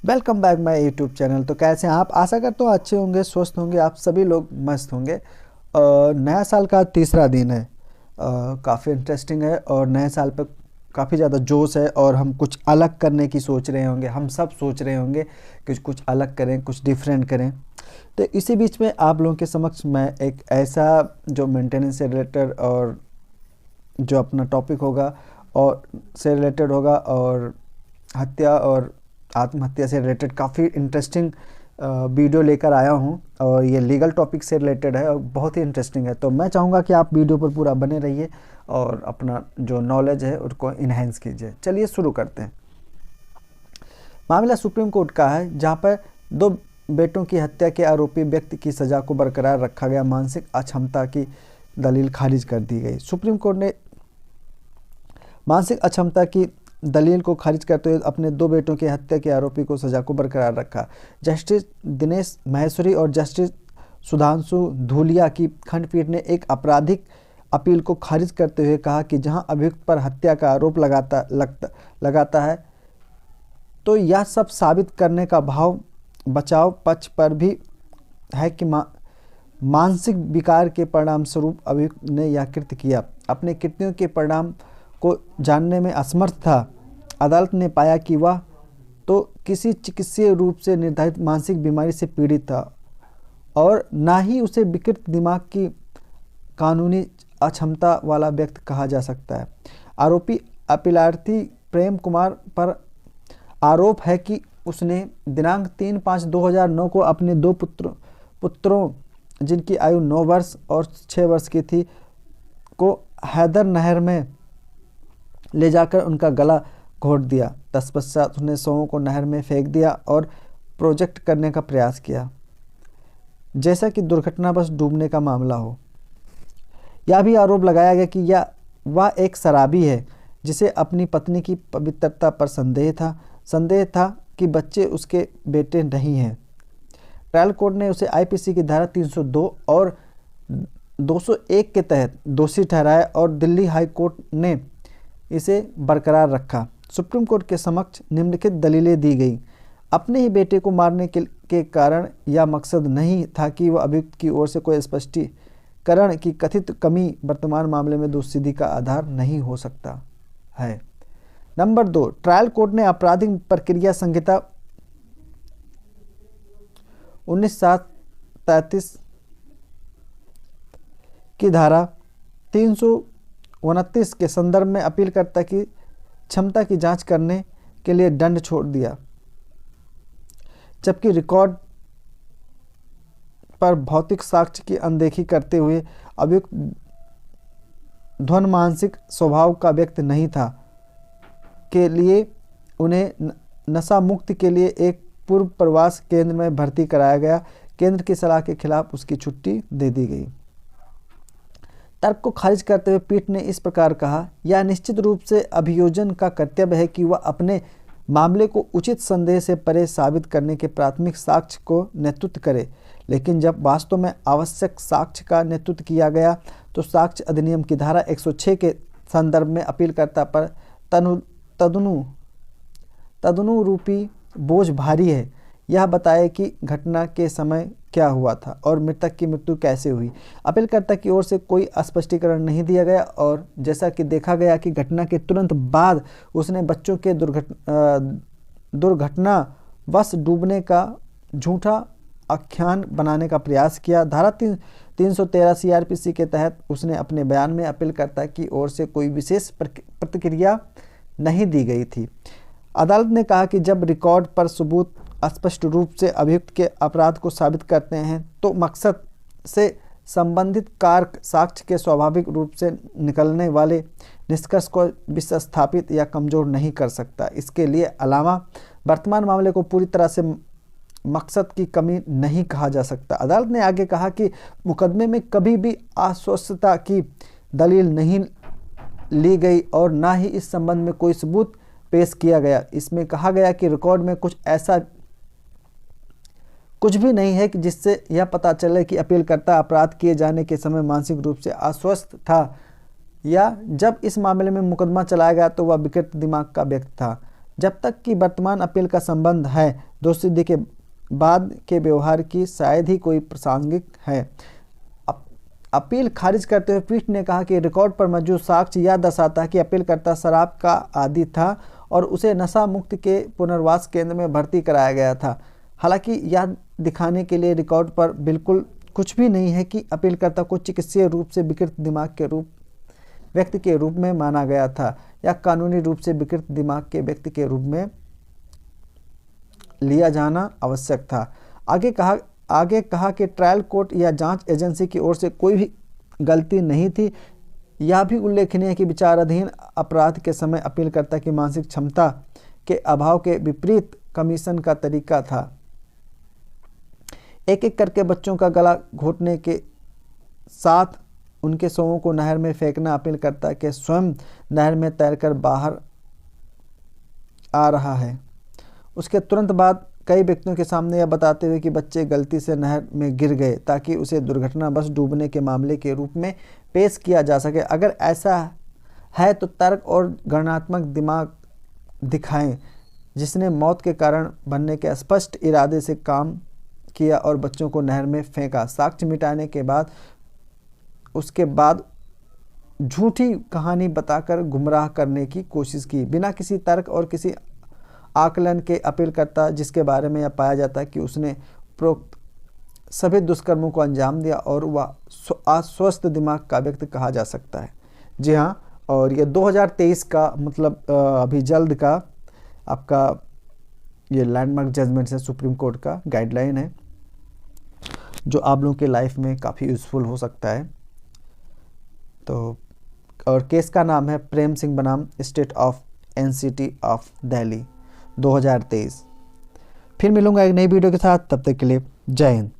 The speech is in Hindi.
Welcome back my YouTube channel. तो कैसे हैं आप? आशा करता हूँ अच्छे होंगे, स्वस्थ होंगे, आप सभी लोग मस्त होंगे। नया साल का तीसरा दिन है। काफ़ी इंटरेस्टिंग है और नए साल पे काफ़ी ज़्यादा जोश है और हम कुछ अलग करने की सोच रहे होंगे। हम सब सोच रहे होंगे कि कुछ अलग करें, कुछ डिफरेंट करें। तो इसी बीच में आप लोगों के समक्ष मैं एक ऐसा जो मेंटेनेंस से रिलेटेड और जो अपना टॉपिक होगा और से रिलेटेड होगा और हत्या और आत्महत्या से रिलेटेड काफ़ी इंटरेस्टिंग वीडियो लेकर आया हूं। और ये लीगल टॉपिक से रिलेटेड है और बहुत ही इंटरेस्टिंग है। तो मैं चाहूँगा कि आप वीडियो पर पूरा बने रहिए और अपना जो नॉलेज है उसको इन्हेंस कीजिए। चलिए शुरू करते हैं। मामला सुप्रीम कोर्ट का है, जहां पर दो बेटों की हत्या के आरोपी व्यक्ति की सज़ा को बरकरार रखा गया। मानसिक अक्षमता की दलील खारिज कर दी गई। सुप्रीम कोर्ट ने मानसिक अक्षमता की दलील को खारिज करते हुए अपने दो बेटों की हत्या के आरोपी को सजा को बरकरार रखा। जस्टिस दिनेश माहेश्वरी और जस्टिस सुधांशु धूलिया की खंडपीठ ने एक आपराधिक अपील को खारिज करते हुए कहा कि जहां अभियुक्त पर हत्या का आरोप लगाता है तो यह सब साबित करने का भाव बचाव पक्ष पर भी है कि मानसिक विकार के परिणाम स्वरूप अभियुक्त ने यह कृत्य किया। अपने कृत्यों के परिणाम को जानने में असमर्थ था। अदालत ने पाया कि वह तो किसी चिकित्सीय रूप से निर्धारित मानसिक बीमारी से पीड़ित था और ना ही उसे विकृत दिमाग की कानूनी अक्षमता वाला व्यक्ति कहा जा सकता है। आरोपी अपीलार्थी प्रेम कुमार पर आरोप है कि उसने दिनांक 3/5/2009 को अपने दो पुत्रों जिनकी आयु 9 वर्ष और 6 वर्ष की थी को हैदर नहर में ले जाकर उनका गला घोंट दिया। तत्पश्चात उसने शवों को नहर में फेंक दिया और प्रोजेक्ट करने का प्रयास किया, जैसा कि दुर्घटनावश डूबने का मामला हो। यह भी आरोप लगाया गया कि वह एक शराबी है जिसे अपनी पत्नी की पवित्रता पर संदेह था कि बच्चे उसके बेटे नहीं हैं। ट्रायल कोर्ट ने उसे आईपीसी की धारा 302 और 201 के तहत दोषी ठहराया और दिल्ली हाई कोर्ट ने इसे बरकरार रखा। सुप्रीम कोर्ट के समक्ष निम्नलिखित दलीलें दी गई। अपने ही बेटे को मारने के कारण यह मकसद नहीं था कि वह अभियुक्त की ओर से कोई स्पष्टीकरण की कथित कमी वर्तमान मामले में दोषसिद्धि का आधार नहीं हो सकता है। नंबर 2, ट्रायल कोर्ट ने आपराधिक प्रक्रिया संहिता 1933 की धारा 329 के संदर्भ में अपीलकर्ता की क्षमता की जांच करने के लिए दंड छोड़ दिया, जबकि रिकॉर्ड पर भौतिक साक्ष्य की अनदेखी करते हुए अभियुक्त ध्वन मानसिक स्वभाव का व्यक्ति नहीं था के लिए उन्हें नशा मुक्ति के लिए एक पूर्व प्रवास केंद्र में भर्ती कराया गया। केंद्र की सलाह के खिलाफ उसकी छुट्टी दे दी गई। तर्क को खारिज करते हुए पीठ ने इस प्रकार कहा, यह निश्चित रूप से अभियोजन का कर्तव्य है कि वह अपने मामले को उचित संदेह से परे साबित करने के प्राथमिक साक्ष्य को नेतृत्व करे, लेकिन जब वास्तव में आवश्यक साक्ष्य का नेतृत्व किया गया तो साक्ष्य अधिनियम की धारा 106 के संदर्भ में अपीलकर्ता पर तदनुरूपी बोझ भारी है। यह बताए कि घटना के समय क्या हुआ था और मृतक की मृत्यु कैसे हुई। अपीलकर्ता की ओर से कोई स्पष्टीकरण नहीं दिया गया और जैसा कि देखा गया कि घटना के तुरंत बाद उसने बच्चों के दुर्घटनावश डूबने का झूठा आख्यान बनाने का प्रयास किया। धारा 313 सीआरपीसी के तहत उसने अपने बयान में अपीलकर्ता की ओर से कोई विशेष प्रतिक्रिया नहीं दी गई थी। अदालत ने कहा कि जब रिकॉर्ड पर सबूत स्पष्ट रूप से अभियुक्त के अपराध को साबित करते हैं तो मकसद से संबंधित कारक साक्ष्य के स्वाभाविक रूप से निकलने वाले निष्कर्ष को विस्थापित या कमजोर नहीं कर सकता। इसके लिए अलावा वर्तमान मामले को पूरी तरह से मकसद की कमी नहीं कहा जा सकता। अदालत ने आगे कहा कि मुकदमे में कभी भी अस्वस्थता की दलील नहीं ली गई और ना ही इस संबंध में कोई सबूत पेश किया गया। इसमें कहा गया कि रिकॉर्ड में कुछ भी नहीं है कि जिससे यह पता चले कि अपीलकर्ता अपराध किए जाने के समय मानसिक रूप से अस्वस्थ था या जब इस मामले में मुकदमा चलाया गया तो वह विकृत दिमाग का व्यक्ति था। जब तक कि वर्तमान अपील का संबंध है दोषसिद्धि के बाद के व्यवहार की शायद ही कोई प्रासंगिक है। अपील खारिज करते हुए पीठ ने कहा कि रिकॉर्ड पर मौजूद साक्ष्य यह दर्शाता है कि अपीलकर्ता शराब का आदी था और उसे नशा मुक्त के पुनर्वास केंद्र में भर्ती कराया गया था। हालांकि यह दिखाने के लिए रिकॉर्ड पर बिल्कुल कुछ भी नहीं है कि अपीलकर्ता को चिकित्सीय रूप से विकृत दिमाग के व्यक्ति के रूप में माना गया था या कानूनी रूप से विकृत दिमाग के व्यक्ति के रूप में लिया जाना आवश्यक था। आगे कहा कि ट्रायल कोर्ट या जांच एजेंसी की ओर से कोई भी गलती नहीं थी। यह भी उल्लेखनीय है कि विचाराधीन अपराध के समय अपीलकर्ता की मानसिक क्षमता के अभाव के विपरीत कमीशन का तरीका था। एक एक करके बच्चों का गला घोटने के साथ उनके शवों को नहर में फेंकना अपीलकर्ता के स्वयं नहर में तैरकर बाहर आ रहा है। उसके तुरंत बाद कई व्यक्तियों के सामने यह बताते हुए कि बच्चे गलती से नहर में गिर गए ताकि उसे दुर्घटनावश डूबने के मामले के रूप में पेश किया जा सके। अगर ऐसा है तो तर्क और गणनात्मक दिमाग दिखाएं जिसने मौत के कारण बनने के स्पष्ट इरादे से काम किया और बच्चों को नहर में फेंका। साक्ष्य मिटाने के बाद उसके बाद झूठी कहानी बताकर गुमराह करने की कोशिश की बिना किसी तर्क और किसी आकलन के। अपीलकर्ता जिसके बारे में यह पाया जाता है कि उसने उपरोक्त सभी दुष्कर्मों को अंजाम दिया और वह अस्वस्थ दिमाग का व्यक्ति कहा जा सकता है। जी हाँ, और ये 2023 का मतलब अभी जल्द का आपका ये लैंडमार्क जजमेंट है, सुप्रीम कोर्ट का गाइडलाइन है जो आप लोगों के लाइफ में काफ़ी यूज़फुल हो सकता है। तो और केस का नाम है प्रेम सिंह बनाम state of NCT of Delhi 2023। फिर मिलूंगा एक नई वीडियो के साथ, तब तक के लिए जय हिंद।